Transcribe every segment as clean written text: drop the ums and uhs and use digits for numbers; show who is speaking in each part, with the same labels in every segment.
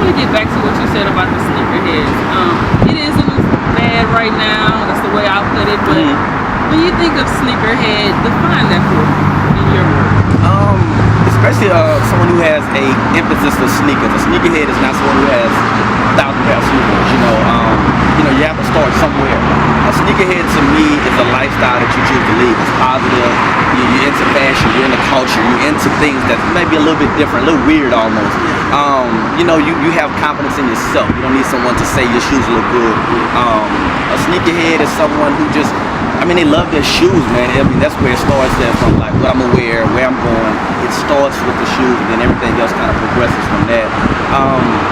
Speaker 1: to get back to what you said about the sneakerheads. It isn't bad right now. That's the way I put it. But when you think of sneakerhead, define that for me in your words.
Speaker 2: Especially someone who has a emphasis for sneakers. A sneakerhead is not someone who has 1,000 pair of sneakers. You have to start somewhere. A sneakerhead to me is a lifestyle that you choose to lead. It's positive. You're into fashion. You're into culture. You're into things that may be a little bit different, a little weird almost. You have confidence in yourself. You don't need someone to say your shoes look good. A sneakerhead is someone who just, they love their shoes, man. That's where it starts there, from like what I'm gonna wear, where I'm going. It starts with the shoes, and then everything else kind of progresses from that.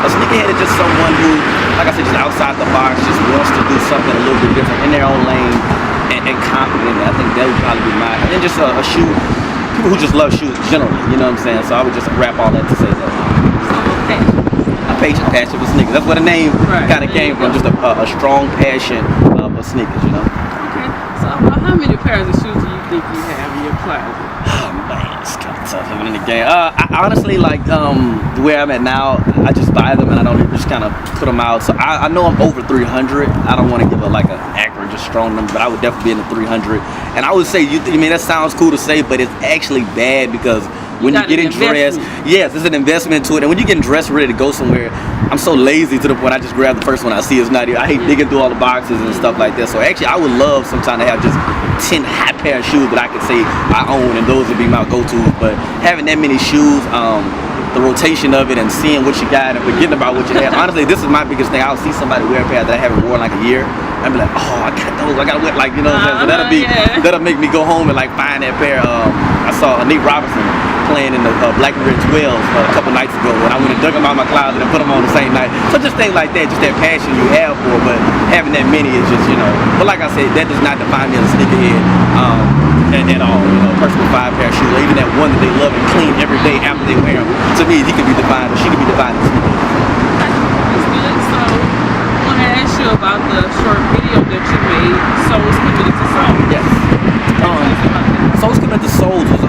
Speaker 2: A sneakerhead is just someone who, like I said, just outside the box, just wants to do something a little bit different in their own lane and confident. I think that would probably be mine. And then just a shoe, people who just love shoes generally, you know what I'm saying? So I would just wrap all that to say that. Passion for sneakers. That's where the name kind of came from. Just a strong passion for sneakers,
Speaker 1: Okay. So how many pairs of shoes do you think you have in your closet?
Speaker 2: Oh man, it's kind of tough living in the game. I honestly, like where I'm at now, I just buy them and I don't even just kind of put them out. So I know I'm over 300. I don't want to give it like an accurate, just strong number, but I would definitely be in the 300. And I would say, that sounds cool to say, but it's actually bad because when you're getting dressed, yes, it's an investment to it. And when you're getting dressed, ready to go somewhere, I'm so lazy to the point I just grab the first one I see. It's not here. I hate digging through all the boxes and stuff like that. So actually, I would love sometime to have just 10 hot pair of shoes that I could say I own, and those would be my go-to. But having that many shoes, the rotation of it and seeing what you got and forgetting about what you have. Honestly, this is my biggest thing. I'll see somebody wear a pair that I haven't worn like a year. I'd be like, oh, I got those. I got to wear, like, you know what I'm saying? So that'll make me go home and like find that pair. I saw Nate Robinson playing in the Black and Red 12s a couple nights ago, and I went and dug them out of my closet and put them on the same night. So just things like that, just that passion you have for it, but having that many is just, But like I said, that does not define me as a sneakerhead at all. A person with 5 pair of shoes, or even that one that they love and clean every day after they wear them. To me, he could be defined, or she could be defined as a sneakerhead.
Speaker 1: That's good. So I want to ask you about the short video that you made, Souls Committed to Souls.
Speaker 2: Yes. Souls Committed to Souls is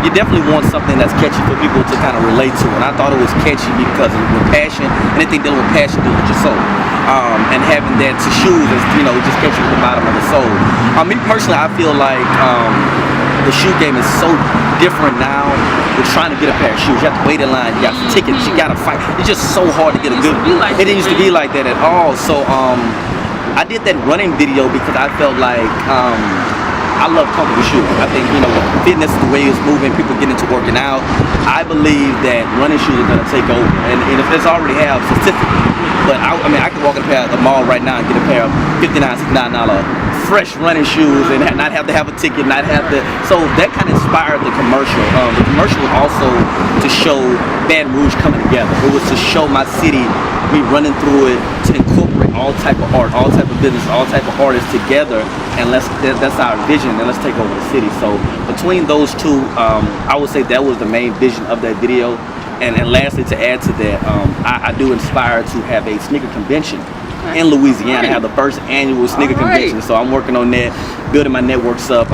Speaker 2: you definitely want something that's catchy for people to kind of relate to, and I thought it was catchy because with passion, anything dealing with passion deals with your soul, and having that to shoes is just catchy at the bottom of the soul. Me personally, I feel like the shoe game is so different now. With trying to get a pair of shoes, you have to wait in line, you got tickets, you got to fight. It's just so hard to get a good. It didn't used to be like that at all. So I did that running video because I felt like I love comfortable shoes. I think, fitness, the way it's moving, people get into working out. I believe that running shoes are going to take over. And it's already have certificate. But I could walk in the mall right now and get a pair of $59, $69 fresh running shoes and not have to have a ticket, not have to. So that kind of inspired the commercial. The commercial was also to show Baton Rouge coming together. It was to show my city, me running through it, to incorporate all type of art, all type of business, all type of artists together, and that's our vision, and let's take over the city. So between those two, I would say that was the main vision of that video. And lastly, to add to that, I do inspire to have a sneaker convention in Louisiana. I have the first annual sneaker convention, so I'm working on that, building my networks up,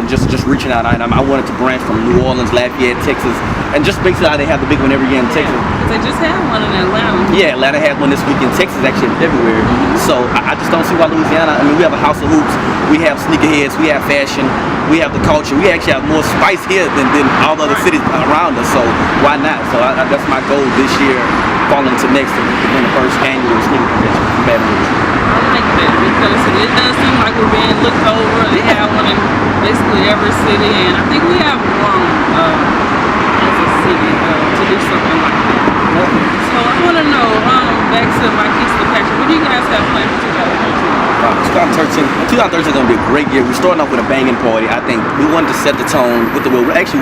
Speaker 2: just reaching out. I wanted to branch from New Orleans, Lafayette, Texas, and just basically how they have the big one every year in Texas.
Speaker 1: Because they just had one in Atlanta.
Speaker 2: Yeah, Atlanta had one this week in Texas, actually in February. So I just don't see why Louisiana. We have a house of hoops, we have sneakerheads, we have fashion, we have the culture. We actually have more spice here than all the other cities around us. So why not? So that's my goal this year, falling into next to win the first annual sneaker convention in Baton Rouge.
Speaker 1: I like that because it does seem like we're being looked over. They have one in basically every city, and I think we have grown as a city to do something like that. So I want to know, back to my Keys to the Passion, what do you guys have planned for 2013?
Speaker 2: 2013 is going to be a great year. We're starting off with a banging party. I think we wanted to set the tone with it was actually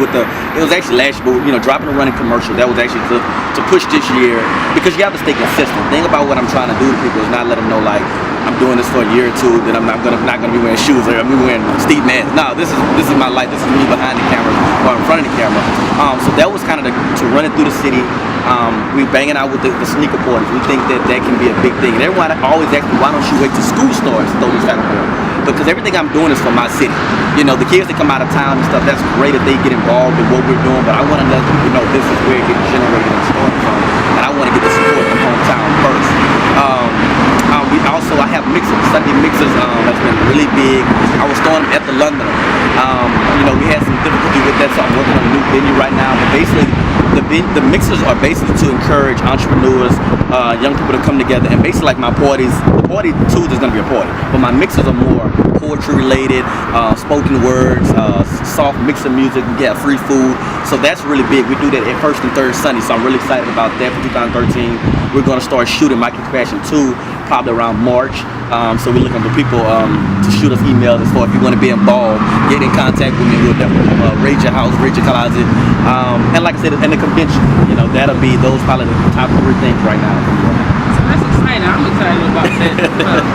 Speaker 2: last year, but dropping a running commercial, that was actually to push this year, because you have to stay consistent. The thing about what I'm trying to do to people is not let them know like I'm doing this for a year or two, that I'm not gonna be wearing shoes or I'm gonna be wearing Steve Madden. No, this is my life. This is me behind the camera or in front of the camera. So that was kind of to run it through the city. We banging out with the sneaker parties. We think that can be a big thing. And everyone always asks me, why don't you wait till school starts to throw this kind of stuff? Because everything I'm doing is for my city. The kids that come out of town and stuff, that's great if they get involved in what we're doing, but I want to let people know this is where it gets generated and started from. And I want to get the the mixers are basically to encourage entrepreneurs, young people to come together, and basically like my parties. The party too is gonna be a party, but my mixers are more poetry related, spoken words, soft mix of music. We get free food, so that's really big. We do that at first and third Sunday, so I'm really excited about that for 2013. We're gonna start shooting My King's Passion 2 probably around March. So we're looking for people to shoot us emails as far if you want to be involved, get in contact with me. We'll definitely raid your house, raid your closet, and like I said, in the convention, that'll be those probably the top 3 things right now.
Speaker 1: So that's exciting. I'm excited about that as well.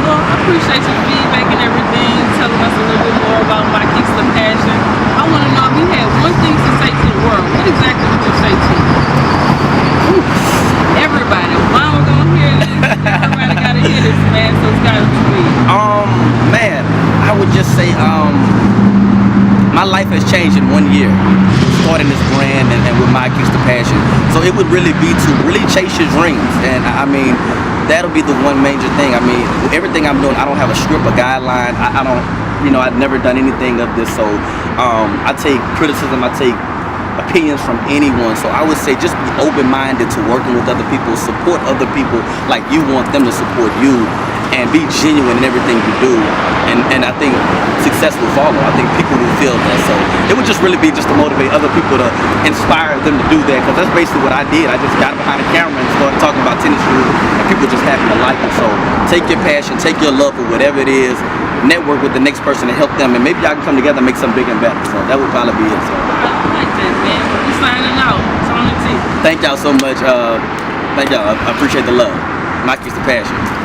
Speaker 1: Well, I appreciate your feedback and everything, telling us a little bit more about My King's Passion. I want to know if you had one thing to say to the world, what exactly would you say to everybody? Mama gonna hear this. Everybody gotta hear this, man. So it's gotta be.
Speaker 2: Man, I would just say, my life has changed in 1 year, starting this brand and with My King's Passion. So it would really be to really chase your dreams, and I mean, that'll be the one major thing. I mean, everything I'm doing, I don't have a script or guideline. I don't, I've never done anything of this. So I take criticism, I take opinions from anyone. So I would say just be open-minded to working with other people, support other people like you want them to support you, and be genuine in everything you do. And I think success will follow. I think people will feel that. So it would just really be just to motivate other people, to inspire them to do that, because that's basically what I did. I just got behind the camera and started talking about tennis shoes, and people just happen to like it. So take your passion, take your love for whatever it is, network with the next person to help them, and maybe y'all can come together and make something big and better. So that would probably be it. So
Speaker 1: I like that, man. We signing out. Tony T.
Speaker 2: thank y'all so much. Thank y'all. I appreciate the love. My King's Passion.